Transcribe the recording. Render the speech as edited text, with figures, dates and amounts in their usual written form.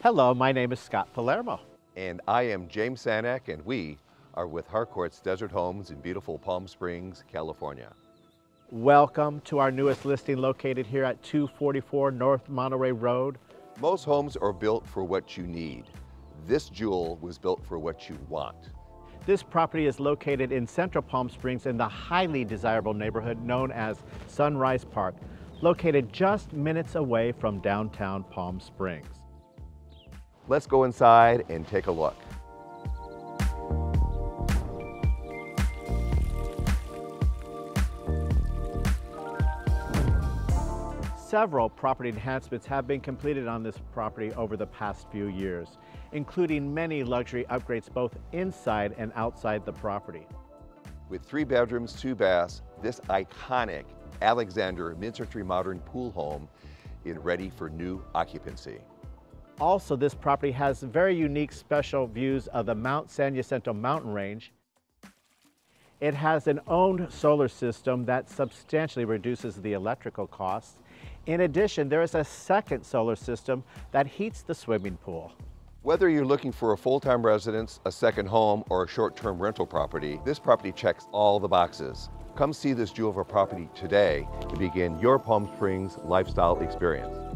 Hello, my name is Scott Palermo. And I am James Sanak, and we are with Harcourt's Desert Homes in beautiful Palm Springs, California. Welcome to our newest listing located here at 244 North Monterey Road. Most homes are built for what you need. This jewel was built for what you want. This property is located in central Palm Springs in the highly desirable neighborhood known as Sunrise Park, located just minutes away from downtown Palm Springs. Let's go inside and take a look. Several property enhancements have been completed on this property over the past few years, including many luxury upgrades both inside and outside the property. With 3 bedrooms, 2 baths, this iconic Alexander mid-century modern pool home is ready for new occupancy. Also, this property has very unique special views of the Mount San Jacinto mountain range. It has an owned solar system that substantially reduces the electrical costs. In addition, there is a second solar system that heats the swimming pool. Whether you're looking for a full-time residence, a second home, or a short-term rental property, this property checks all the boxes. Come see this jewel of a property today to begin your Palm Springs lifestyle experience.